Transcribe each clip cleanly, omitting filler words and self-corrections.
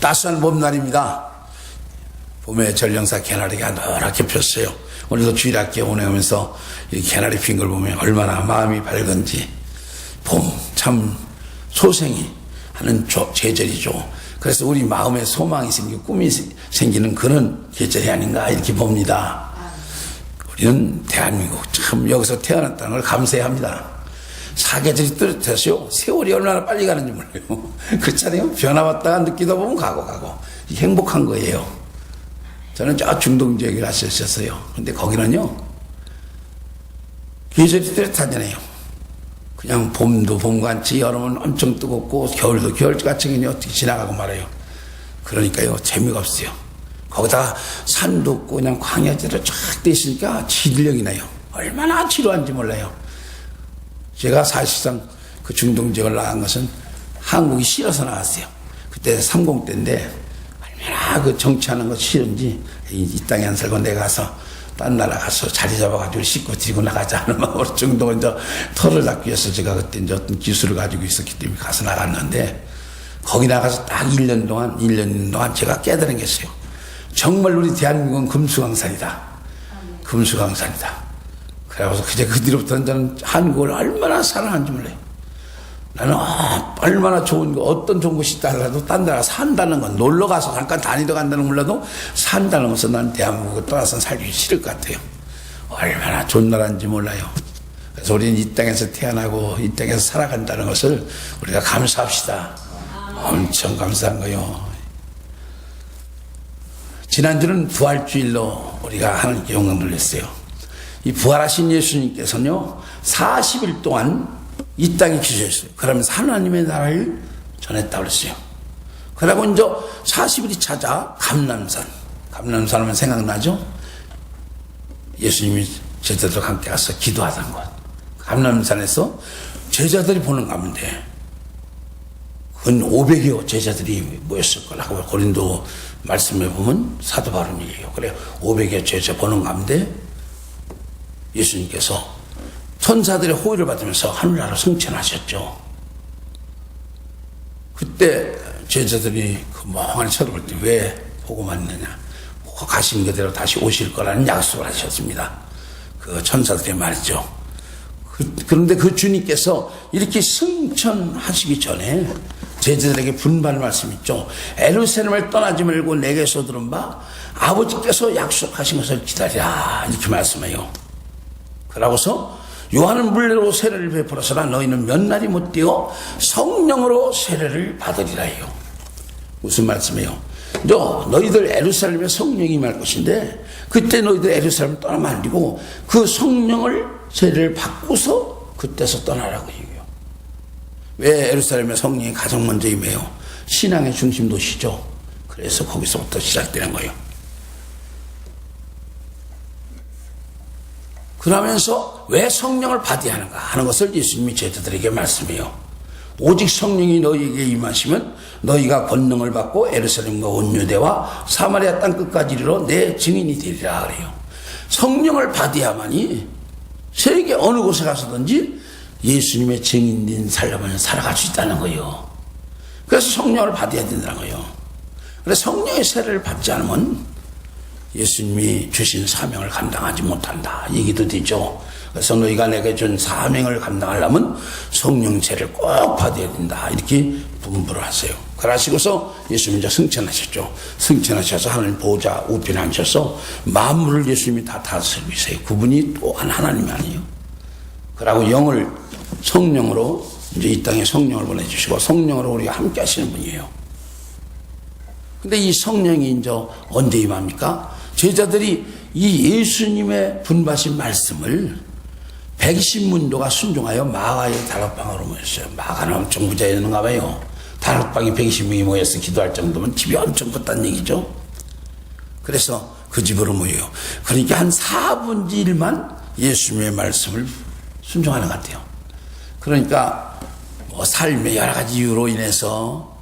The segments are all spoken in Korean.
따스한 봄날입니다. 봄에 전령사 개나리가 노랗게 폈어요. 오늘도 주일학교에 운행하면서 이 개나리 핀 걸 보면 얼마나 마음이 밝은지, 봄 참 소생이 하는 계절이죠. 그래서 우리 마음에 소망이 생기고 꿈이 생기는 그런 계절이 아닌가 이렇게 봅니다. 우리는 대한민국 참 여기서 태어났다는 걸 감사해야 합니다. 사계절이 뚜렷해서요, 세월이 얼마나 빨리 가는지 몰라요. 그렇잖아요. 변화 왔다가 느끼다 보면 가고 행복한 거예요. 저는 저 중동 지역에 갔었어요. 근데 거기는요, 계절이 뚜렷하잖아요. 그냥 봄도 봄같이, 여름은 엄청 뜨겁고 겨울도 겨울같이 그냥 어떻게 지나가고 말아요. 그러니까요, 재미가 없어요. 거기다가 산도 없고 그냥 광야지로 쫙 돼 있으니까 지들력이 나요. 얼마나 지루한지 몰라요. 제가 사실상 그 중동 지역을 나간 것은 한국이 싫어서 나갔어요. 그때 30 때인데 얼마나 그 정치하는 거 싫은지 이 땅에 안 살고 내가 가서 딴 나라 가서 자리 잡아가지고 씻고 들고 나가자 하는 마음으로 중동을 이제 털을 닦기 위해서 제가 그때 이제 어떤 기술을 가지고 있었기 때문에 가서 나갔는데, 거기 나가서 딱 1년 동안 제가 깨달은 게 있어요. 정말 우리 대한민국은 금수강산이다. 금수강산이다. 그래서 그제 그 뒤로부터는 저는 한국을 얼마나 사랑하는지 몰라요. 나는 얼마나 좋은 거, 어떤 좋은 곳이 있다라도 딴 나라 산다는 건, 놀러 가서 잠깐 다니러 간다는 건 몰라도 산다는 것은 난 대한민국을 떠나서 살기 싫을 것 같아요. 얼마나 좋은 나라인지 몰라요. 그래서 우리는 이 땅에서 태어나고 이 땅에서 살아간다는 것을 우리가 감사합시다. 엄청 감사한 거요. 지난주는 부활주일로 우리가 하나님께 영광 돌렸어요. 이 부활하신 예수님께서는요, 40일 동안 이 땅에 계셨어요. 그러면서 하나님의 나라를 전했다고 그랬어요. 그러고 이제 40일이 찾아 감람산 하면 생각나죠? 예수님이 제자들과 함께 가서 기도하던 곳. 감람산에서 제자들이 보는 가운데 근 500여 제자들이 모였을 거라고 고린도 말씀에 보면 사도 바울은 얘기해요. 그래 500여 제자 보는 가운데 예수님께서 천사들의 호의를 받으면서 하늘나라 승천하셨죠. 그때 제자들이 그 멍하니 쳐다볼 때 왜 보고만 있느냐, 가신 그대로 다시 오실 거라는 약속을 하셨습니다. 그 천사들의 말이죠. 그런데 그 주님께서 이렇게 승천하시기 전에 제자들에게 분발 말씀 있죠. 예루살렘을 떠나지 말고 내게서 들은 바 아버지께서 약속하신 것을 기다리라, 이렇게 말씀해요. 그러고서 요한은 물레로 세례를 베풀어서라 너희는 몇 날이 못 되어 성령으로 세례를 받으리라 해요. 무슨 말씀이에요? 너희들 예루살렘에 성령이 임할 것인데 그때 너희들 예루살렘을 떠나면 안 되고 그 성령을 세례를 받고서 그때서 떠나라고 얘기해요. 왜 예루살렘에 성령이 가장 먼저 임해요? 신앙의 중심 도시죠. 그래서 거기서부터 시작되는 거예요. 그러면서 왜 성령을 받아야 하는가 하는 것을 예수님이 제자들에게 말씀해요. 오직 성령이 너희에게 임하시면 너희가 권능을 받고 예루살렘과 온 유대와 사마리아 땅 끝까지 이르러 내 증인이 되리라 그래요. 성령을 받아야만이 세계 어느 곳에 가서든지 예수님의 증인된 삶을 살아갈 수 있다는 거예요. 그래서 성령을 받아야 된다는 거예요. 그래서 성령의 세례를 받지 않으면 예수님이 주신 사명을 감당하지 못한다 얘기도 되죠. 그래서 너희가 내게 준 사명을 감당하려면 성령 세례를 꼭 받아야 된다 이렇게 분부를 하세요. 그러시고서 예수님이 이제 승천하셨죠. 승천하셔서 하나님 보좌 우편에 앉으셔서 만물을 예수님이 다 다스리고 있어요. 그분이 또한 하나님이 아니에요. 그러고 영을 성령으로 이제 이 땅에 성령을 보내주시고 성령으로 우리가 함께 하시는 분이에요. 근데 이 성령이 이제 언제 임합니까? 제자들이 이 예수님의 분바신 말씀을 120문도가 순종하여 마가의 다락방으로 모였어요. 마가는 엄청 부자였는가 봐요. 다락방에 120명이 모여서 기도할 정도면 집이 엄청 컸다는 얘기죠. 그래서 그 집으로 모여요. 그러니까 한 4분의 1만 예수님의 말씀을 순종하는 것 같아요. 그러니까 뭐 삶의 여러 가지 이유로 인해서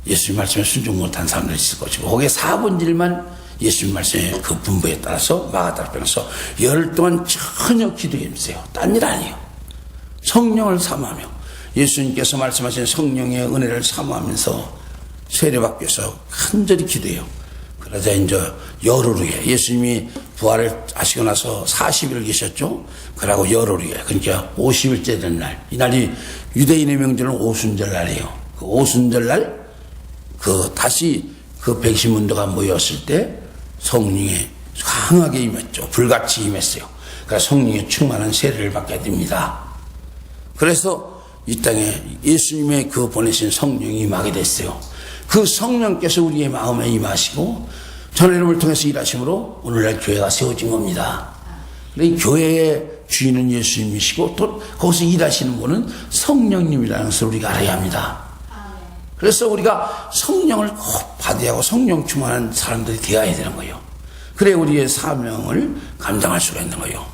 예수님 말씀에 순종 못한 사람들이 있을 것이고 거기에 4분의 1만 예수님 말씀의 그 분부에 따라서 마가다락방에서 열흘 동안 전혀 기도에 힘쓰세요. 딴 일 아니에요. 성령을 사모하며 예수님께서 말씀하신 성령의 은혜를 사모하면서 세례받기 위해서 간절히 기도해요. 그러자 이제 열흘 후에 예수님이 부활을 하시고 나서 40일 계셨죠. 그러고 열흘 후에 그러니까 50일째 된 날, 이날이 유대인의 명절은 오순절 날이에요. 그 오순절 날 다시 그 백신문도가 모였을 때 성령이 강하게 임했죠. 불같이 임했어요. 그래서 성령의 충만한 세례를 받게 됩니다. 그래서 이 땅에 예수님의 그 보내신 성령이 임하게 됐어요. 그 성령께서 우리의 마음에 임하시고 전의 이름을 통해서 일하심으로 오늘날 교회가 세워진 겁니다. 이 교회의 주인은 예수님이시고 또 거기서 일하시는 분은 성령님이라는 것을 우리가 알아야 합니다. 그래서 우리가 성령을 꼭 받아야 하고 성령 충만한 사람들이 되어야 되는 거예요. 그래 우리의 사명을 감당할 수가 있는 거예요.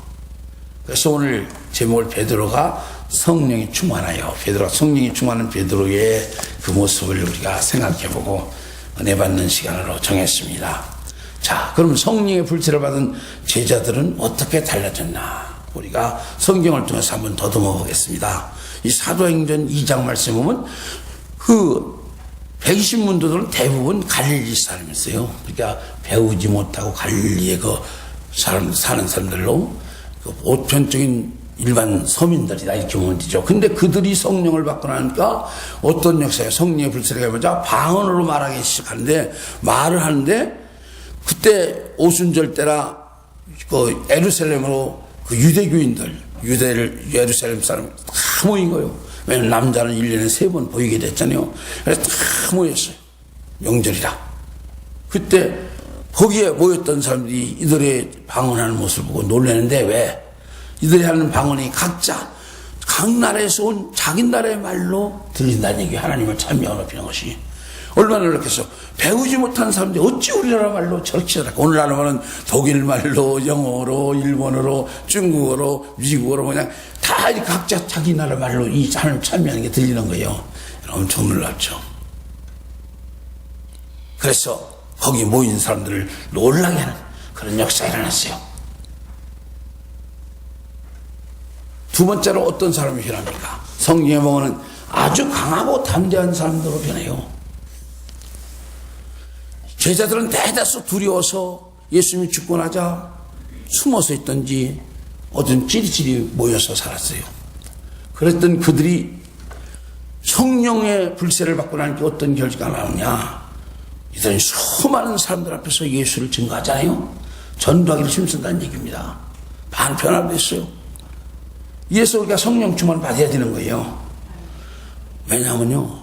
그래서 오늘 제목을 베드로가 성령이 충만하여, 베드로가 성령이 충만한 베드로의 그 모습을 우리가 생각해보고 은혜 받는 시간으로 정했습니다. 자, 그럼 성령의 불체를 받은 제자들은 어떻게 달라졌나? 우리가 성경을 통해서 한번 더듬어 보겠습니다. 이 사도행전 2장 말씀에 보면 그 120문도들은 대부분 갈릴리 사람이었어요. 그러니까 배우지 못하고 갈릴리에 사는 사람들로 보편적인 일반 서민들이다 이렇게 보면 되죠. 근데 그들이 성령을 받고 나니까 어떤 역사에 성령의 불세례가 먼저 방언으로 말하기 시작하는데 말을 하는데 그때 오순절 때라 그 예루살렘으로 그 유대교인들 예루살렘 사람 다 모인 거예요. 왜냐면 남자는 1년에 3번 보이게 됐잖아요. 그래서 다 모였어요. 명절이라. 그때 거기에 모였던 사람들이 이들의 방언하는 모습을 보고 놀라는데 왜? 이들이 하는 방언이 각자 각 나라에서 온 자기 나라의 말로 들린다는 얘기, 하나님을 찬미하고 높이는 것이 얼마나 놀랐겠어. 배우지 못한 사람들이 어찌 우리나라 말로 저렇게 잘할까. 오늘날은 말은 독일 말로, 영어로, 일본어로, 중국어로, 미국어로 그냥 다 각자 자기 나라 말로 이 하나님을 찬미하는 게 들리는 거예요. 엄청 놀랍죠. 그래서 거기 모인 사람들을 놀라게 하는 그런 역사가 일어났어요. 두 번째로 어떤 사람이 변합니까? 성경에 보면 아주 강하고 담대한 사람들로 변해요. 제자들은 대다수 두려워서 예수님이 죽고 나자 숨어서 있던지 어떤 찌리찌리 모여서 살았어요. 그랬던 그들이 성령의 불세를 받고 나니까 어떤 결과가 나오냐. 이들은 수많은 사람들 앞에서 예수를 증거하잖아요. 전도하기를 힘쓴다는 얘기입니다. 많은 변화가 됐어요. 이래서 우리가 성령 충만을 받아야 되는 거예요. 왜냐하면요,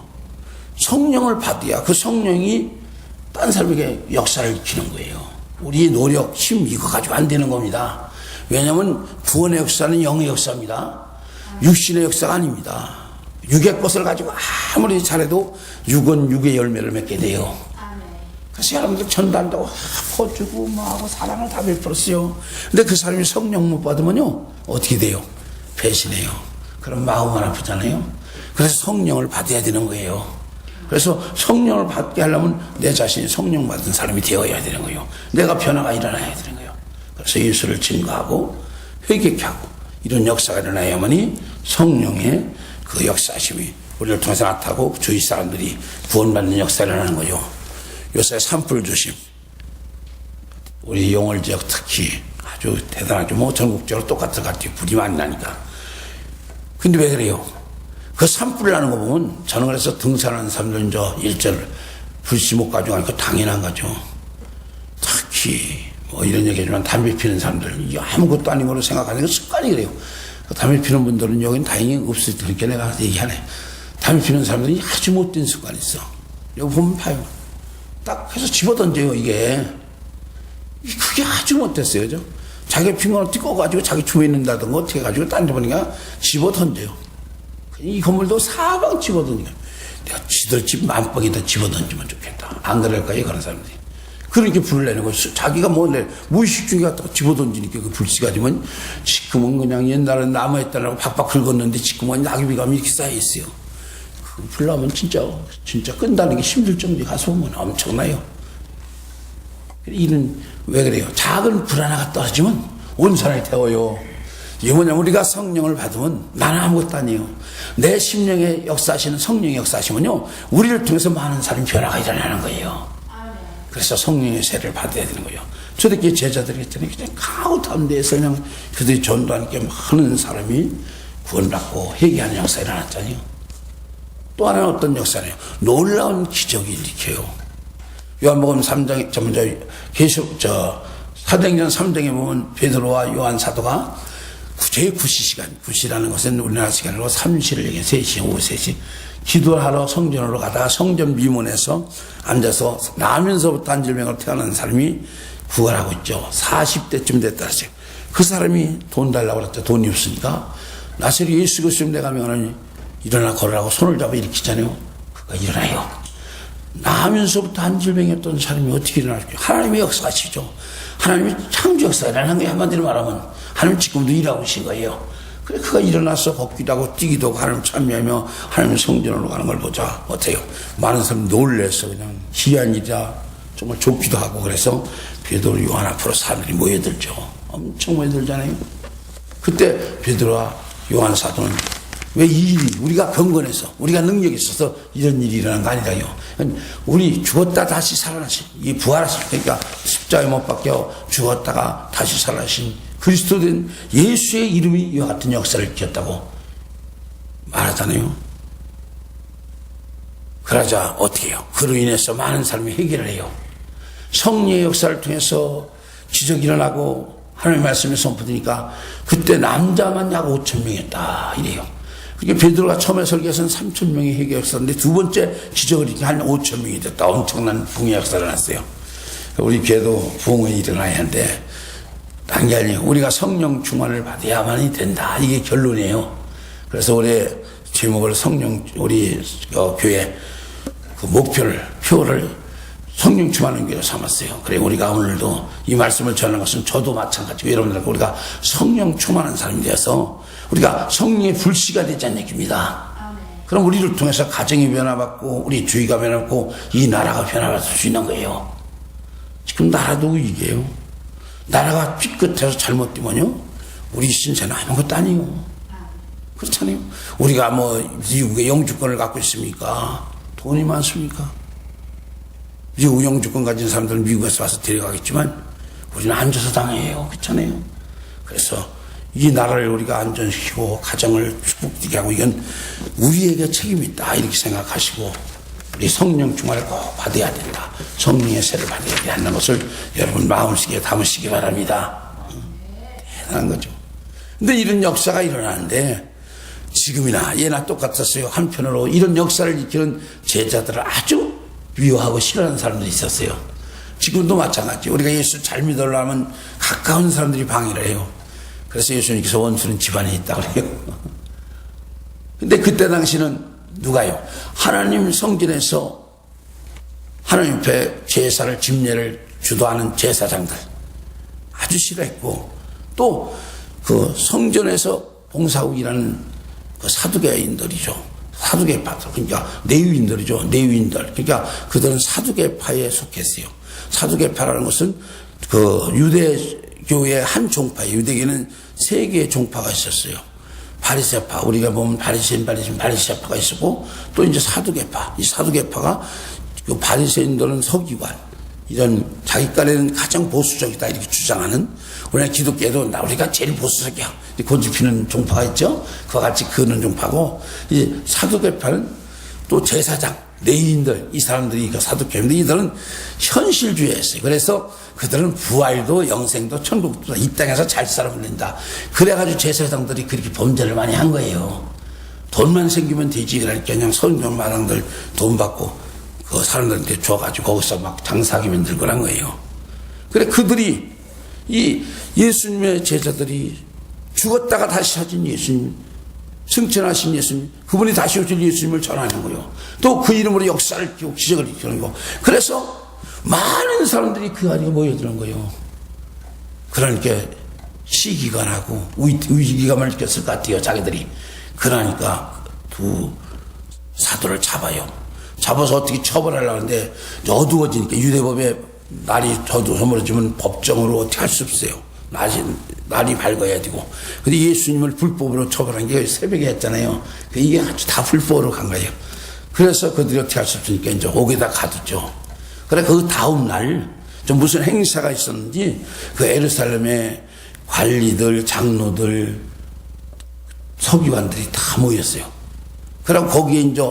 성령을 받아야 그 성령이 딴 사람에게 역사를 일으키는 거예요. 우리의 노력, 힘 이거 가지고 안 되는 겁니다. 왜냐하면 구원의 역사는 영의 역사입니다. 육신의 역사가 아닙니다. 육의 것을 가지고 아무리 잘해도 육은 육의 열매를 맺게 돼요. 그래서 여러분들 전도한다고 퍼주고 뭐하고 사랑을 다 베풀었어요. 근데 그 사람이 성령 못 받으면요 어떻게 돼요? 배신해요. 그럼 마음은 아프잖아요. 그래서 성령을 받아야 되는 거예요. 그래서 성령을 받게 하려면 내 자신이 성령 받은 사람이 되어야 되는 거예요. 내가 변화가 일어나야 되는 거예요. 그래서 예수를 증거하고 회개케 하고 이런 역사가 일어나야만이 성령의 그 역사심이 우리를 통해서 나타나고 주위 사람들이 구원받는 역사를 하는 거죠. 요새 산불 조심. 우리 용월 지역 특히 아주 대단하죠. 뭐 전국적으로 똑같은 것 같아요. 불이 많이 나니까. 근데 왜 그래요? 그 산불 나는 거 보면 저는 그래서 등산하는 사람들 이제 일절 불씨 못 가지고 가니까 당연한 거죠. 특히 뭐 이런 얘기 하지만 담배 피는 사람들 아무것도 아닌 걸로 생각하는 게 습관이 그래요. 담배 피는 분들은 여기는 다행히 없을 테니까 내가 얘기하네. 담배 피는 사람들이 아주 못된 습관이 있어. 여기 보면 봐요. 딱 해서 집어던져요, 이게. 그게 아주 못됐어요, 그죠? 자기가 핀 거는 띄워가지고 자기 주변에 있는다든가 어떻게 해가지고 딴 데 보니까 집어던져요. 이 건물도 사방 집어던져요. 내가 지들 집 만방에다 집어던지면 좋겠다. 안 그럴까요, 그런 사람들이? 그렇게 불을 내는 거예요. 자기가 무의식 중에 갖다가 집어던지니까 그 불씨가 지면 지금은 그냥 옛날에 나무에다가 박박 긁었는데 지금은 낙엽이감이 이렇게 쌓여있어요. 그 불 나면 진짜 끈다는 게 힘들 정도에 가서 보면 엄청나요. 이는 왜 그래요? 작은 불 하나가 떨어지면 온 산을 태워요. 이게 뭐냐면 우리가 성령을 받으면 나는 아무것도 아니에요. 내 심령에 역사하시는 성령의 역사하시면요, 우리를 통해서 많은 사람이 변화가 일어나는 거예요. 그래서 성령의 세를 받아야 되는 거예요. 초대교회 제자들이 했더니 그냥 가웃한 데에서 그냥 그들이 전도하니까 많은 사람이 구원받고 회개하는 역사가 일어났잖아요. 또 하나는 어떤 역사네요. 놀라운 기적이 일으켜요. 요한복음 3장에, 사도행전 3장에 보면 베드로와 요한 사도가 제9시 9시라는 것은 우리나라 시간으로 3시를 얘기해요. 3시, 오후 3시. 기도하러 성전으로 가다가 성전 미문에서 앉아서 나면서부터 안질병으로 태어난 사람이 구걸하고 있죠. 40대쯤 됐다 하죠. 그 사람이 돈 달라고 그랬죠. 돈이 없으니까. 나사렛 예수 그리스도 내가 명하니 일어나 걸으라고 손을 잡아 일으키잖아요. 그가 일어나요. 나면서부터 안질병이었던 사람이 어떻게 일어날까요? 하나님의 역사하시죠. 하나님의 창조 역사가 일어나는 거예요. 한마디로 말하면 하나님 지금도 일하고 계신 거예요. 그래 그가 일어나서 걷기도 하고 뛰기도 하고 하나님 참여하며 하나님 성전으로 가는 걸 보자. 어때요? 많은 사람이 놀래서 그냥 희한 일이라 정말 좋기도 하고 그래서 베드로 요한 앞으로 사람들이 모여들죠. 엄청 모여들잖아요. 그때 베드로와 요한 사도는 왜 이 일이 우리가 경건해서 우리가 능력이 있어서 이런 일이 일어난 거 아니라요. 우리 죽었다 다시 살아나신 이 부활하신, 그러니까 십자가에 못 박혀 죽었다가 다시 살아나신 그리스도 된 예수의 이름이 이와 같은 역사를 일으켰다고 말하잖아요. 그러자 어떻게 해요? 그로 인해서 많은 사람이 회개를 해요. 성령의 역사를 통해서 기적이 일어나고 하나님의 말씀이 선포되니까 그때 남자만 약 5,000명이었다 이래요. 그러니까 베드로가 처음에 설교에서는 3,000명이 회개 역사인데 두 번째 기적을 일으키니 한 5,000명이 됐다. 엄청난 부흥의 역사가 일어났어요. 우리 교회도 부흥이 일어나야 하는데 딴 게 아니에요. 우리가 성령 충만을 받아야만이 된다. 이게 결론이에요. 그래서 올해 제목을 우리 교회 그 표를 성령 충만한 교회로 삼았어요. 그래 우리가 오늘도 이 말씀을 전하는 것은 저도 마찬가지고 여러분들과 우리가 성령 충만한 사람이 되어서 우리가 성령의 불씨가 되자는 얘기입니다. 그럼 우리를 통해서 가정이 변화받고 우리 주위가 변화받고 이 나라가 변화받을 수 있는 거예요. 지금 나라도 위기예요. 나라가 삐끗해서 잘못되면요 우리 신세는 아무것도 아니에요. 그렇잖아요. 우리가 미국의 영주권을 갖고 있습니까? 돈이 많습니까? 미국 영주권 가진 사람들은 미국에서 와서 데려가겠지만 우리는 앉아서 당해요. 그렇잖아요. 그래서 이 나라를 우리가 안전시키고 가정을 축복되게 하고 이건 우리에게 책임이 있다 이렇게 생각하시고 우리 성령 충만을 꼭 받아야 된다. 성령의 세를 받아야 한다는 것을 여러분 마음속에 담으시기 바랍니다. 대단한 거죠. 근데 이런 역사가 일어나는데 지금이나 예나 똑같았어요. 한편으로 이런 역사를 일으키는 제자들을 아주 미워하고 싫어하는 사람들이 있었어요. 지금도 마찬가지. 우리가 예수 잘 믿으려면 가까운 사람들이 방해를 해요. 그래서 예수님께서 원수는 집안에 있다고 그래요. 근데 그때 당시는 누가요? 하나님 성전에서 하나님 앞에 제사를 집례를 주도하는 제사장들 아주 싫어했고 또 그 성전에서 봉사하고 일하는 그 사두개인들이죠. 사두개파, 그러니까 내위인들이죠. 내위인들. 그러니까 그들은 사두개파에 속했어요. 사두개파라는 것은 그 유대교의 한 종파예요. 유대교는 세 개의 종파가 있었어요. 바리새파, 우리가 보면 바리새파가 있었고 또 이제 사두개파. 이 사두개파가 그 바리새인들은 서기관, 이런 자기간에는 가장 보수적이다 이렇게 주장하는, 우리나라 기독교에도 우리가 제일 보수적이야 고집피는 종파가 있죠. 그와 같이 그는 종파고, 이제 사두개파는 또 제사장, 레위인들, 이 사람들이 그 사두개인데 이들은 현실주의였어요. 그래서 그들은 부활도 영생도 천국도 이 땅에서 잘 살아면 된다. 그래가지고 제사장들이 그렇게 범죄를 많이 한 거예요. 돈만 생기면 되지. 그러니까 그냥 성전 마당들 돈 받고 그 사람들한테 줘가지고 거기서 막 장사하게 만들고 한 거예요. 그래 그들이 이 예수님의 제자들이 죽었다가 다시 사신 예수님, 승천하신 예수님, 그분이 다시 오실 예수님을 전하는 거예요. 또 그 이름으로 역사를 일으키고 기적을 일으키는 거. 그래서 많은 사람들이 그 자리에 모여드는 거예요. 그러니까 시기가 나고 위기감을 느꼈을 것 같아요. 자기들이. 그러니까 두 사도를 잡아요. 잡아서 어떻게 처벌하려고 하는데 어두워지니까 유대법에 날이 저물어지면 법정으로 어떻게 할 수 없어요. 날이 밝아야 되고. 근데 예수님을 불법으로 처벌한 게 새벽에 했잖아요. 이게 아주 다 불법으로 간 거예요. 그래서 그들이 어떻게 할 수 없으니까 이제 옥에다 가뒀죠. 그래, 그 다음 날, 좀 무슨 행사가 있었는지, 그 예루살렘의 관리들, 장로들, 서기관들이 다 모였어요. 그리고 거기에 이제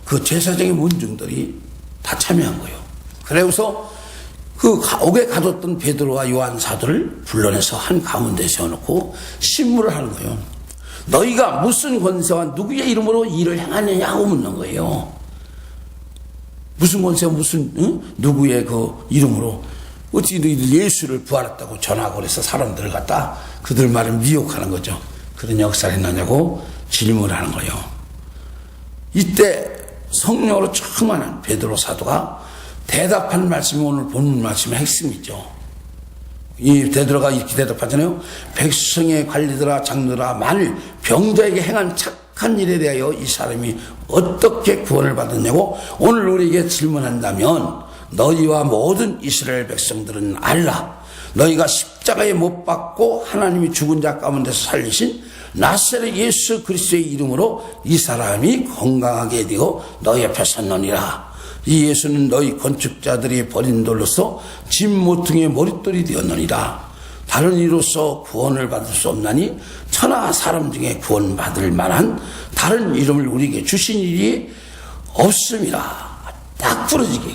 그 제사장의 문중들이 다 참여한 거예요. 그래서 그 옥에 가뒀던 베드로와 요한 사도를 불러내서 한 가운데 세워놓고 신문을 하는 거예요. 너희가 무슨 권세와 누구의 이름으로 일을 행하느냐고 묻는 거예요. 무슨 권세와 누구의 그 이름으로 어떻게 너희들 예수를 부활했다고 전하고 그래서 사람들을 갖다 그들 말을 미혹하는 거죠. 그런 역사를 했느냐고 질문을 하는 거예요. 이때 성령으로 충만한 베드로 사도가 대답한 말씀이 오늘 본문 말씀의 핵심이죠. 이 베드로가 이렇게 대답하잖아요. 백성의 관리들아 장로들아 만일 병자에게 행한 착한 일에 대하여 이 사람이 어떻게 구원을 받았냐고 오늘 우리에게 질문한다면 너희와 모든 이스라엘 백성들은 알라. 너희가 십자가에 못 박고 하나님이 죽은 자 가운데서 살리신 나사렛 예수 그리스도의 이름으로 이 사람이 건강하게 되고 너희 옆에 섰느니라. 이 예수는 너희 건축자들이 버린 돌로서 집 모퉁이의 머릿돌이 되었느니라. 다른 이로서 구원을 받을 수 없나니 천하 사람 중에 구원받을 만한 다른 이름을 우리에게 주신 일이 없음이라. 딱 부러지게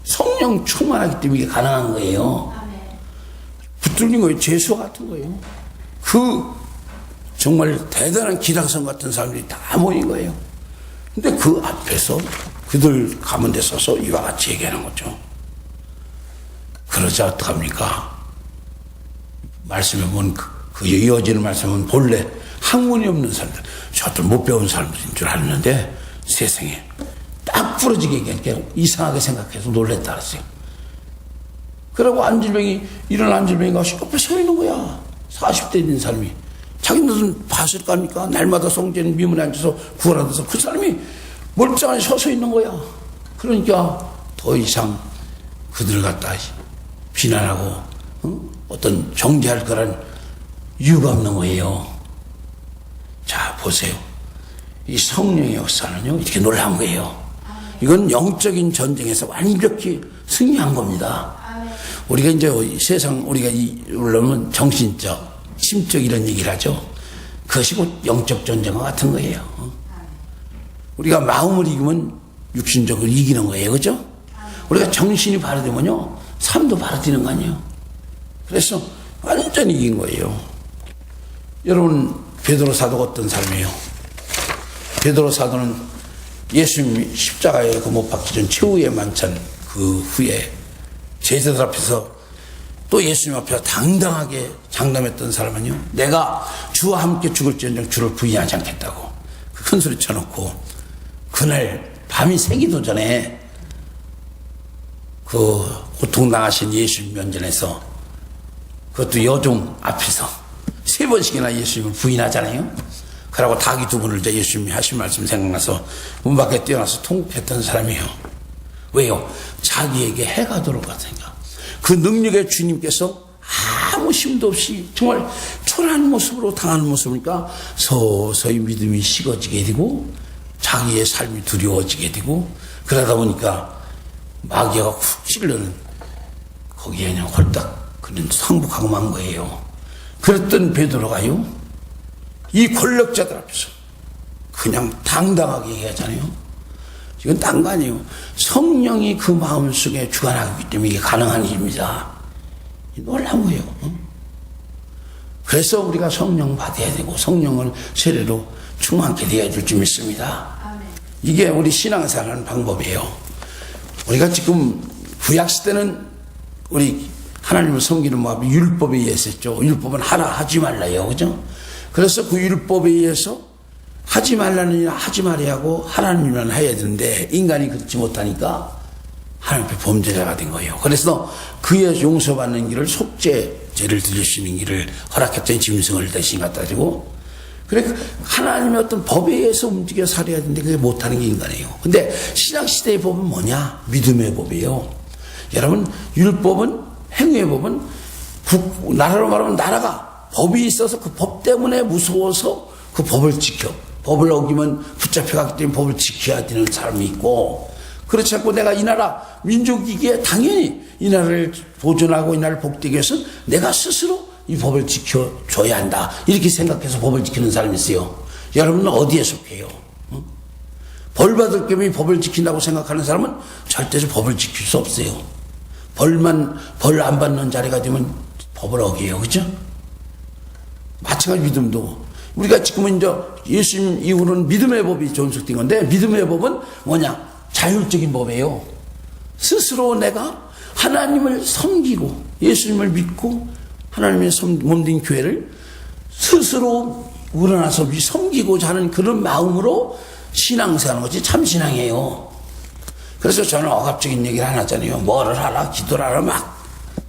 성령 충만하기 때문에 이게 가능한 거예요. 붙들린 거예요. 죄수 같은 거예요. 그 정말 대단한 기락성 같은 사람들이 다 모인 거예요. 근데 그 앞에서 그들 가운데 서서 이와 같이 얘기하는 거죠. 그러자 어떡합니까? 말씀에 보면 그 이어지는 말씀에 보면 본래 학문이 없는 사람들, 저들 못 배운 사람들인 줄 알았는데 세상에 딱 부러지게 얘기하니까 이상하게 생각해서 놀랬다 그랬어요. 그러고 이런 안질병이가 옆에 서 있는 거야. 40대 된 사람이. 자기들은 봤을 거 아닙니까? 날마다 성전 미문에 앉아서 구하라면서 그 사람이 멀쩡하게 서서 있는 거야. 그러니까 더 이상 그들을 갖다 비난하고 어떤 정죄할 거란 이유가 없는 거예요. 자, 보세요. 이 성령의 역사는요, 이렇게 놀라운 거예요. 이건 영적인 전쟁에서 완벽히 승리한 겁니다. 우리가 이제 세상, 물론 정신적, 심적 이런 얘기를 하죠. 그것이 곧 영적 전쟁과 같은 거예요. 우리가 마음을 이기면 육신적으로 이기는 거예요. 그죠? 우리가 정신이 바로되면요, 삶도 바로되는 거 아니에요. 그래서 완전히 이긴 거예요. 여러분, 베드로 사도가 어떤 사람이에요? 베드로 사도는 예수님이 십자가에 못 박기 전 최후의 만찬 그 후에 제자들 앞에서 또 예수님 앞에서 당당하게 장담했던 사람은요, 내가 주와 함께 죽을지언정 주를 부인하지 않겠다고 큰 소리 쳐놓고 그날 밤이 새기도 전에 그 고통당하신 예수님 면전에서 그것도 여종 앞에서 3번씩이나 예수님을 부인하잖아요. 그러고 닭이 2분을 이제 예수님이 하신 말씀 생각나서 문 밖에 뛰어나서 통곡했던 사람이에요. 왜요? 자기에게 해가 돌아갔으니까. 그 능력의 주님께서 아무 힘도 없이 정말 초라한 모습으로 당하는 모습이니까 서서히 믿음이 식어지게 되고 자기의 삶이 두려워지게 되고 그러다 보니까 마귀가 쿡 찔러는 거기에 그냥 홀딱 그런 상복하고 만 거예요. 그랬던 베드로가요, 이 권력자들 앞에서 그냥 당당하게 얘기하잖아요. 이건 딴 거 아니에요. 성령이 그 마음속에 주관하기 때문에 이게 가능한 일입니다. 놀라운 거예요. 그래서 우리가 성령 받아야 되고 성령을 세례로 충만케 되어야 될 줄 믿습니다. 이게 우리 신앙생활하는 방법이에요. 우리가 지금 구약시대는 우리 하나님을 섬기는 마음이 율법에 의해서 했죠. 율법은 하라 하지 말라요. 그죠? 그래서 그 율법에 의해서 하지 말라는 일 하지 말아야 하고 하라는 일만 해야 되는데 인간이 그렇지 못하니까 하나님 앞에 범죄자가 된 거예요. 그래서 그의 용서받는 길을 속죄죄를 드릴 수 있는 길을 허락했더니 짐승을 대신 갖다 주고, 그래 하나님의 어떤 법에 의해서 움직여 살아야 되는데 그게 못하는 게 인간이에요. 근데 신약시대의 법은 뭐냐? 믿음의 법이에요. 여러분, 율법은, 행위의 법은 나라로 말하면 나라가 법이 있어서 그 법 때문에 무서워서 그 법을 지켜. 법을 어기면 붙잡혀가기 때문에 법을 지켜야 되는 사람이 있고, 그렇지 않고 내가 이 나라 민족이기에 당연히 이 나라를 보존하고 이 나라를 복되게 위해서 내가 스스로 이 법을 지켜줘야 한다, 이렇게 생각해서 법을 지키는 사람이 있어요. 여러분은 어디에 속해요? 벌 받을 겸 이 법을 지킨다고 생각하는 사람은 절대로 법을 지킬 수 없어요. 벌 안 받는 자리가 되면 법을 어겨요. 그죠? 마찬가지 믿음도. 우리가 지금은 이제 예수님 이후로는 믿음의 법이 존속된 건데, 믿음의 법은 뭐냐? 자율적인 법이에요. 스스로 내가 하나님을 섬기고 예수님을 믿고 하나님의 몸된 교회를 스스로 우러나서 섬기고자 하는 그런 마음으로 신앙생활하는 것이 참신앙이에요. 그래서 저는 억압적인 얘기를 안 하잖아요. 뭐를 하라, 기도를 하라, 막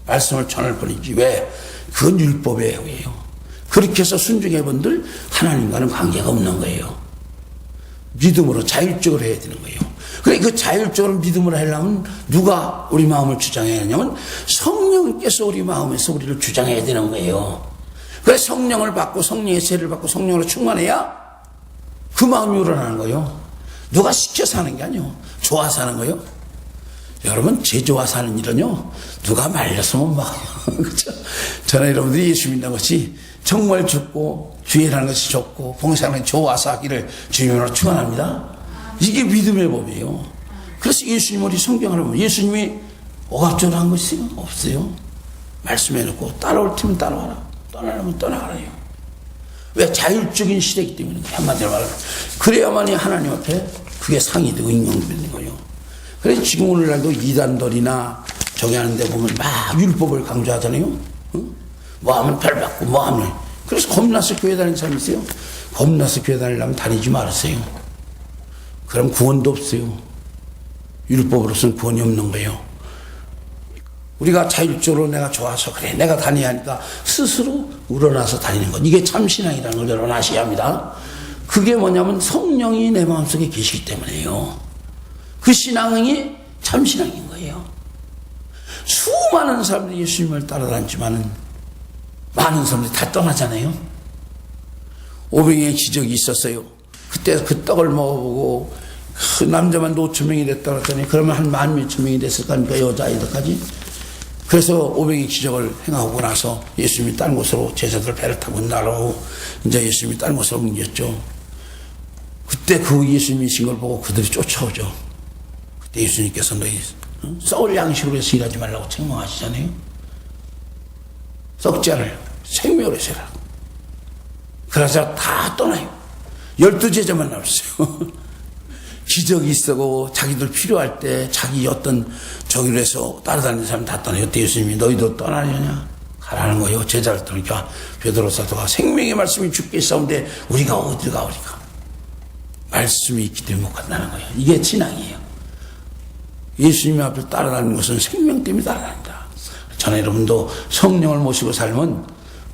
말씀을 전할 뿐이지. 왜? 그건 율법의 행위예요. 그렇게 해서 순종해 본들 하나님과는 관계가 없는 거예요. 믿음으로 자율적으로 해야 되는 거예요. 그래, 그 자율적으로 믿음으로 하려면 누가 우리 마음을 주장해야 하냐면 성령께서 우리 마음에서 우리를 주장해야 되는 거예요. 그래서 성령을 받고 성령의 세를 받고 성령으로 충만해야 그 마음이 우러나는 거예요. 누가 시켜서 하는 게 아니에요. 좋아서 하는 거예요. 여러분, 제 좋아서 하는 일은요, 누가 말렸으면 막 그렇죠? 저는 여러분들이 예수 믿는 것이 정말 좋고 주의라는 것이 좋고 봉사하는 것이 좋아서 하기를 주님으로 축원합니다. 이게 믿음의 법이에요. 그래서 예수님 우리 성경을 보면 예수님이 억압적으로 한 것이 없어요. 말씀해놓고 따라올 테면 따라와라, 떠나려면 떠나가라요. 왜? 자율적인 시대이기 때문에. 한마디로 말하면 그래야만이 하나님 앞에 그게 상이 되고 인정되는 거예요. 그래서 지금 오늘날도 이단들이나 저기 하는데 보면 막 율법을 강조하잖아요. 응? 뭐 하면 별 받고 뭐 하면. 그래서 겁나서 교회 다니는 사람이 있어요. 겁나서 교회 다니려면 다니지 말았어요. 그럼 구원도 없어요. 율법으로서는 구원이 없는 거예요. 우리가 자율적으로 내가 좋아서 그래 내가 다녀야 하니까 스스로 우러나서 다니는 것, 이게 참신앙이라는 걸 여러분 아셔야 합니다. 그게 뭐냐면 성령이 내 마음속에 계시기 때문에요. 그 신앙이 참신앙인 거예요. 수많은 사람들이 예수님을 따라다니지만은 많은 사람들이 다 떠나잖아요. 오병이의 기적이 있었어요. 그때 그 떡을 먹어보고 그 남자만 5,000명이 됐다 그랬더니 그러면 한 10,000명이 됐을 거 아닙니까? 여자아이들까지. 그래서 오병이 기적을 행하고 나서 예수님이 다른 곳으로 제자들 배를 타고 나라고 이제 예수님이 다른 곳으로 옮겼죠. 그때 그 예수님이신 걸 보고 그들이 쫓아오죠. 그때 예수님께서 너희 썩을 양식으로 해서 일하지 말라고 책망하시잖아요. 썩지 않을 생명으로 해서 일하라고. 그래서 다 떠나요. 12제자만 남았어요. 기적이 있어고 자기들 필요할 때 자기 어떤 저기로 해서 따라다니는 사람 다 떠나요. 그때 예수님이 너희도 떠나려냐? 가라는 거예요. 제자를 떠나니까 베드로 사도가 생명의 말씀이 주께 있사온데 우리가 어디 가 우리가. 말씀이 있기 때문에 못 간다는 거예요. 이게 신앙이에요. 예수님 앞을 따라다니는 것은 생명 때문에 따라다닌다. 저는 여러분도 성령을 모시고 살면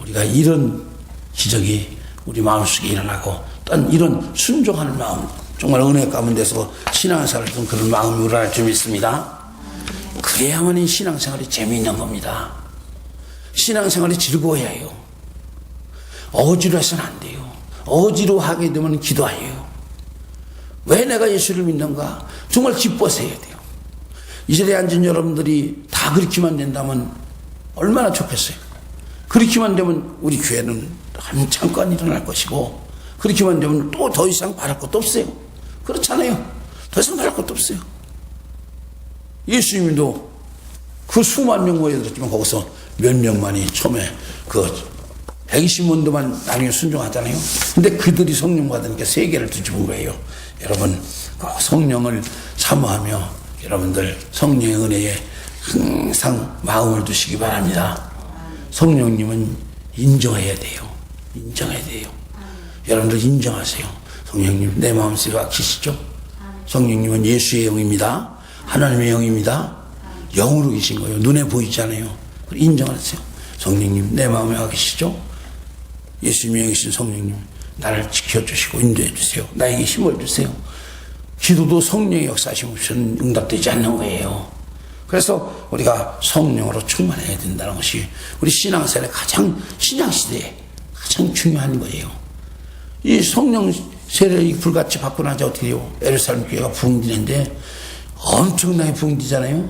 우리가 이런 기적이 우리 마음속에 일어나고 또 이런 순종하는 마음, 정말 은혜 가운데서 신앙생활을 좀 그런 마음이 우러날 줄 믿습니다. 그래야만 이 신앙생활이 재미있는 겁니다. 신앙생활이 즐거워야 해요. 어지로 해서는 안 돼요. 어지로 하게 되면 기도해요. 왜 내가 예수를 믿는가? 정말 기뻐서 해야 돼요. 이 자리에 앉은 여러분들이 다 그렇게만 된다면 얼마나 좋겠어요. 그렇게만 되면 우리 교회는 한참간 일어날 것이고, 그렇게만 되면 또 더 이상 바랄 것도 없어요. 그렇잖아요. 더 이상 바랄 것도 없어요. 예수님도 그 수만 명 모여들었지만 거기서 몇 명만이 처음에 그 120문도만 나중에 순종하잖아요. 근데 그들이 성령 받은 게 세계를 뒤집은 거예요. 여러분, 성령을 사모하며 여러분들 성령의 은혜에 항상 마음을 두시기 바랍니다. 성령님은 인정해야 돼요. 인정해야 돼요. 여러분들 인정하세요. 성령님 내 마음속에 계시죠? 성령님은 예수의 영입니다. 하나님의 영입니다. 영으로 계신 거예요. 눈에 보이잖아요. 인정하세요. 성령님 내 마음에 와 계시죠? 예수님의 영이신 성령님 나를 지켜주시고 인도해 주세요. 나에게 힘을 주세요. 기도도 성령의 역사하심 없이는 응답되지 않는 거예요. 그래서 우리가 성령으로 충만해야 된다는 것이 우리 신앙생활의 신앙시대에 가장 중요한 거예요. 이 성령 세례를 불같이 받고 나자 어떻게 해요? 예루살렘 교회가 붕괴인데 엄청나게 붕괴잖아요.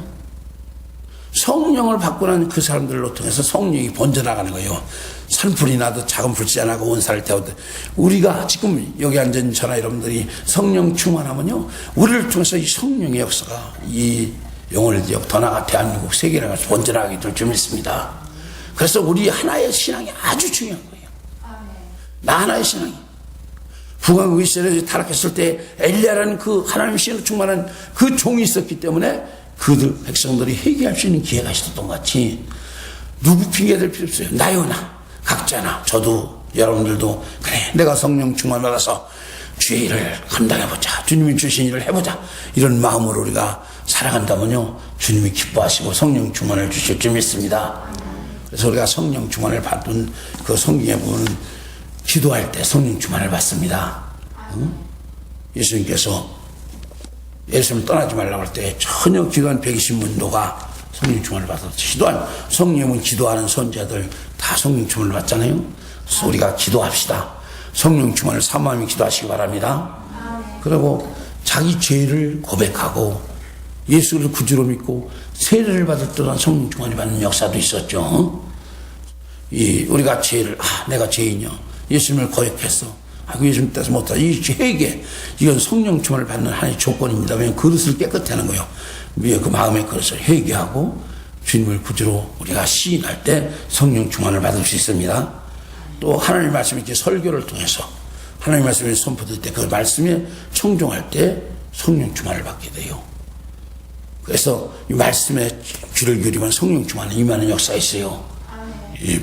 성령을 받고 난 그 사람들로 통해서 성령이 번져나가는 거예요. 산불이 나도 작은 불씨 안 하고 온살을 태우듯 우리가 지금 여기 앉은 저나 여러분들이 성령 충만하면요, 우리를 통해서 이 성령의 역사가 이 영월 지역 더 나아가 대한민국 세계를 번져나가게 될 줄 믿습니다. 그래서 우리 하나의 신앙이 아주 중요한 거예요. 나 하나의 신앙이. 북왕국 이스라엘이 타락했을 때 엘리야라는 그 하나님 신으로 충만한 그 종이 있었기 때문에 그들 백성들이 회개할 수 있는 기회가 있었던 것 같이 누구 핑계댈 필요 없어요. 나요 나 각자나 저도 여러분들도 그래 내가 성령 충만 받아서 주의 일을 감당해보자, 주님이 주신 일을 해보자, 이런 마음으로 우리가 살아간다면요 주님이 기뻐하시고 성령 충만을 주실 줄 믿습니다. 그래서 우리가 성령 충만을 받은 그 성경에 보면 기도할 때 성령 충만을 받습니다. 예수님께서 예수님 떠나지 말라고 할 때 전혀 기도한 120문도가 성령 충만을 받았죠. 기도한 성령은 기도하는 선지자들 다 성령 충만을 받잖아요. 그래서 우리가 기도합시다. 성령 충만을 사모하며 기도하시기 바랍니다. 그리고 자기 죄를 고백하고 예수를 구주로 믿고 세례를 받을 때는 성령 충만을 받는 역사도 있었죠. 우리가 죄를 내가 죄인이요 예수님을 거역했어. 예수님 뜻을 못하다. 이 회개, 이건 성령 충만을 받는 하나의 조건입니다. 왜냐하면 그릇을 깨끗게 하는 거예요. 그 마음의 그릇을 회개하고 주님을 구주로 우리가 시인할 때 성령 충만을 받을 수 있습니다. 또 하나님의 말씀이 이렇게 설교를 통해서 하나님의 말씀이 선포될 때 그 말씀에 청종할 때 성령 충만을 받게 돼요. 그래서 이 말씀에 귀를 기울이면 성령 충만이 임하는 역사가 있어요. 이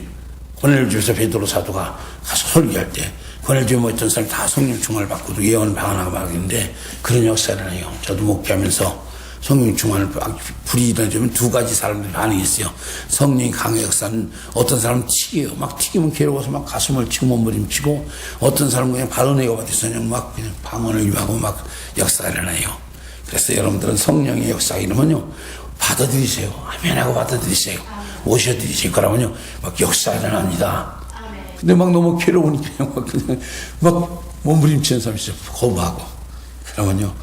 고넬주에서 베드로 사도가 가서 설교할 때 고넬주에 모였던 사람이 다 성령 충만을 받고도 예언을 방언하고 말하는데 그런 역사를 해요. 저도 목회하면서 성령 충만을 불이 일어나면 두 가지 사람들이 반응이 있어요. 성령이 강의 역사는 어떤 사람은 튀겨요. 막 튀기면 괴로워서 막 가슴을 치고 몸부림치고, 어떤 사람은 그냥 발언회가 받아서 그냥 막 그냥 방언을 유하고 막 역사가 일어나요. 그래서 여러분들은 성령의 역사가 이러면요 받아들이세요. 아멘하고 받아들이세요. 오셔드리실 거라면요 막 역사가 일어납니다. 근데 막 너무 괴로우니까 막 몸부림치는 사람이 있어요. 거부하고. 그러면요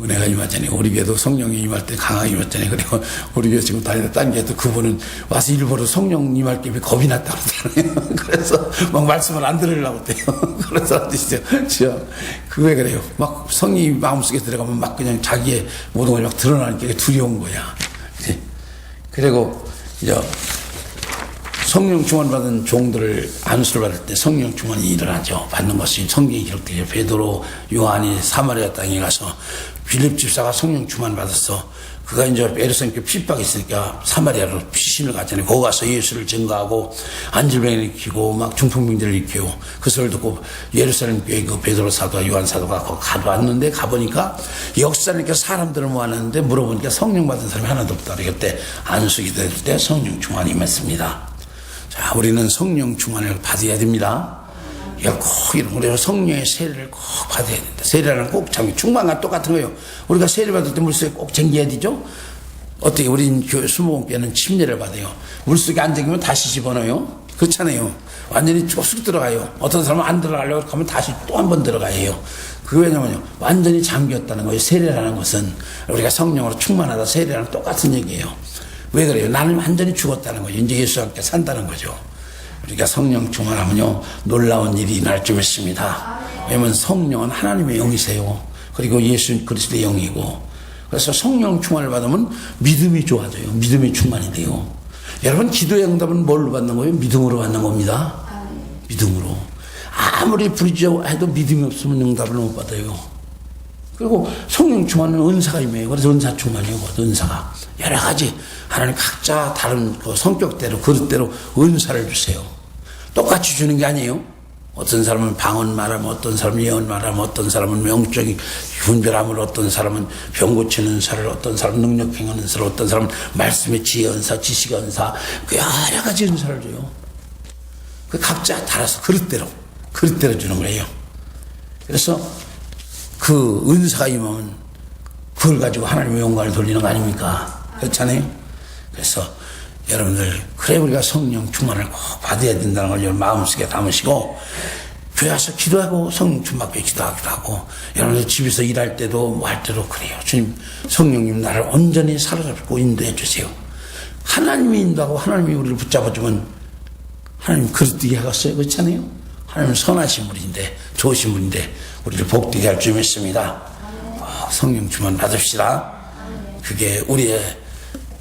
은혜가 임하잖아요. 우리 교회도 성령이 임할 때 강하게 임했잖아요. 그리고 우리 교회 지금 다니는 딴 교회도 그분은 와서 일부러 성령 임할 게 겁이 났다고 그러잖아요. 그래서 막 말씀을 안 들으려고 그래요. 그런 사람도 있어요. 그게 그래요. 막 성령이 마음속에 들어가면 막 그냥 자기의 모든 걸 막 드러나니까 두려운 거야. 그리고 이제 성령 충만 받은 종들을 안수를 받을 때 성령 충만이 일어나죠. 받는 것이 성경에 기록되죠. 베드로, 요한이 사마리아 땅에 가서 빌립 집사가 성령 충만 받았어. 그가 이제 예루살렘 교회 핍박이 있으니까 사마리아로 피신을 갔잖아요. 거기 가서 예수를 증거하고 안질병을 일으키고 막 중풍병들을 일으키고, 그 소리를 듣고 예루살렘 교회 그 베드로 사도와 요한 사도가 거기 가봤는데, 가보니까 역사니까 사람들을 모았는데 물어보니까 성령 받은 사람이 하나도 없다. 그때 안수기 될 때 성령 충만이 임했습니다. 자, 우리는 성령 충만을 받아야 됩니다. 꼭 이런 우리가 성령의 세례를 꼭 받아야 된다. 세례라는 꼭 참 충만과 똑같은 거예요. 우리가 세례 받을 때 물속에 꼭 잠겨야 되죠. 어떻게 우리 수목원교회는 침례를 받아요. 물속에 안 잠기면 다시 집어넣어요. 그렇잖아요. 완전히 쏙 들어가요. 어떤 사람은 안 들어가려고 하면 다시 또 한 번 들어가야 해요. 그게 왜냐면요 완전히 잠겼다는 거예요. 세례라는 것은 우리가 성령으로 충만하다 세례랑 똑같은 얘기예요. 왜 그래요? 나는 완전히 죽었다는 거죠. 이제 예수와 함께 산다는 거죠. 우리가 성령 충만하면요 놀라운 일이 일어날 줄 믿습니다. 왜냐하면 성령은 하나님의 영이세요. 그리고 예수 그리스도의 영이고, 그래서 성령 충만을 받으면 믿음이 좋아져요. 믿음이 충만이 돼요. 여러분 기도의 응답은 뭘로 받는 거예요? 믿음으로 받는 겁니다. 믿음으로. 아무리 부르짖어도 믿음이 없으면 응답을 못 받아요. 그리고 성령 충만은 은사가 임해요. 그래서 은사 충만이에요. 은사가 여러 가지 하나님 각자 다른 그 성격대로 그릇대로 은사를 주세요. 똑같이 주는 게 아니에요. 어떤 사람은 방언 말하면, 어떤 사람은 예언 말하면, 어떤 사람은 영적인 분별함을, 어떤 사람은 병 고치는 은사를, 어떤 사람은 능력 행하는 은사를, 어떤 사람은 말씀의 지혜 은사, 지식 은사, 그 여러 가지 은사를 줘요. 그 각자 따라서 그릇대로 주는 거예요. 그래서 그 은사가 임하면 그걸 가지고 하나님의 영광을 돌리는 거 아닙니까? 그렇잖아요. 그래서 여러분들, 그래 우리가 성령 충만을 꼭 받아야 된다는 걸 여러분 마음속에 담으시고, 교회 와서 기도하고 성령 충만 받고 기도하기도 하고, 여러분들 집에서 일할 때도 뭐 할 때도 그래요. 주님, 성령님 나를 온전히 사로잡고 인도해 주세요. 하나님이 인도하고 하나님이 우리를 붙잡아주면 하나님 그릇되게 하겠어요. 그렇잖아요. 하나님은 선하신 분인데, 좋으신 분인데 우리를 복되게 할 줄 믿습니다. 성령 충만 받읍시다. 그게 우리의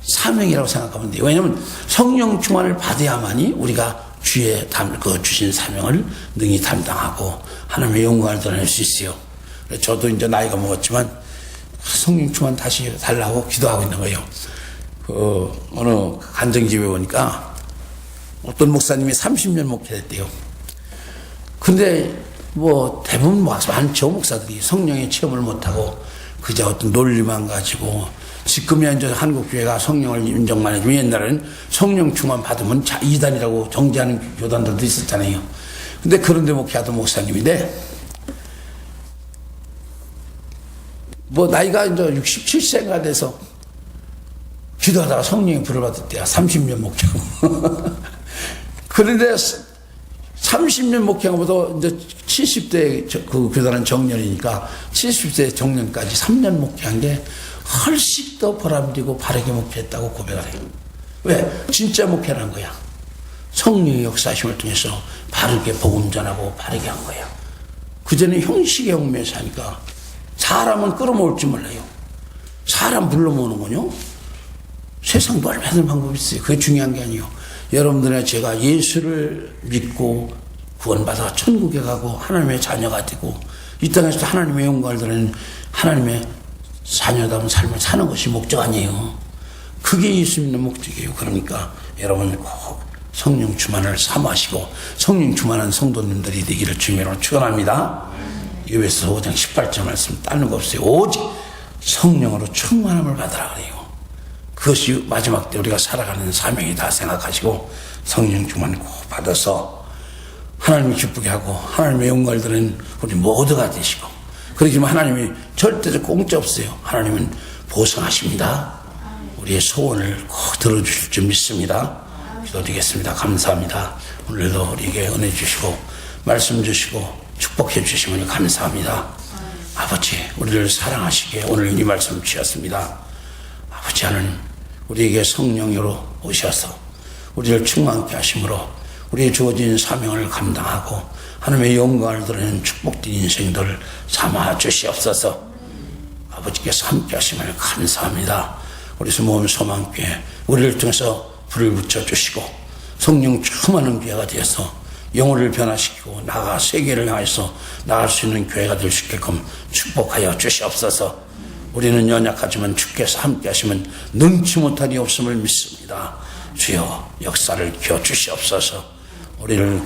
사명이라고 생각하면 돼요. 왜냐하면 성령 충만을 받아야만이 우리가 주의 주신 사명을 능히 담당하고 하나님의 영광을 드러낼 수 있어요. 저도 이제 나이가 먹었지만 성령 충만 다시 달라고 기도하고 있는 거예요. 어느 간증집에 보니까 어떤 목사님이 30년 목회했대요. 근데 뭐 대부분 많죠, 목사들이 성령의 체험을 못하고 그저 어떤 논리만 가지고, 지금이야 이제 한국교회가 성령을 인정만 해주면 옛날에는 성령 충만 받으면 이단이라고 정죄하는 교단들도 있었잖아요. 근데 그런데 목회하던 목사님인데, 뭐 나이가 이제 67세가 돼서 기도하다가 성령의 불을 받았대요. 30년 목회하고. 그런데 30년 목회한 것보다 이제 70대 그 교단은 정년이니까 70세 정년까지 3년 목회한 게 훨씬 더 보람되고 바르게 목회했다고 고백을 해요. 왜? 진짜 목회를 한 거야. 성령의 역사심을 통해서 바르게 복음 전하고 바르게 한 거야. 그전에 형식에 얽매여서 하니까 사람은 끌어모을 줄 몰라요. 사람 불러 모으는군요. 세상도 얼마나 방법이 있어요. 그게 중요한 게 아니에요. 여러분들의 제가 예수를 믿고 구원받아 천국에 가고 하나님의 자녀가 되고 이 땅에서 하나님의 영광을 드리는 하나님의 자녀다운 삶을 사는 것이 목적 아니에요. 그게 예수 믿는 목적이에요. 그러니까 여러분 꼭 성령 충만을 사모하시고 성령 충만한 성도님들이 되기를 주님으로 축원합니다. 요에서 5장 18절 말씀 다른 거 없어요. 오직 성령으로 충만함을 받으라 그래요. 그것이 마지막 때 우리가 살아가는 사명이다 생각하시고 성령 충만 꼭 받아서 하나님을 기쁘게 하고 하나님의 영광을 드리는 우리 모두가 되시고, 그러지만 하나님이 절대적 공짜 없어요. 하나님은 보상하십니다. 우리의 소원을 꼭 들어주실 줄 믿습니다. 기도드리겠습니다. 감사합니다. 오늘도 우리에게 은혜 주시고 말씀 주시고 축복해 주시면 감사합니다. 아버지, 우리를 사랑하시기에 오늘 이 말씀 주셨습니다. 아버지 하나님, 우리에게 성령으로 오셔서 우리를 충만케 하심으로 우리의 주어진 사명을 감당하고 하나님의 영광을 드러내는 축복된 인생들을 삼아 주시옵소서. 아버지께서 함께 하심을 감사합니다. 우리 모험 소망교회 우리를 통해서 불을 붙여주시고 성령 충만한 교회가 되어서 영혼을 변화시키고 나아가 세계를 향해서 나갈 수 있는 교회가 될 수 있게끔 축복하여 주시옵소서. 우리는 연약하지만 주께서 함께 하시면 능치 못하니 없음을 믿습니다. 주여 역사를 켜주시옵소서. 우리를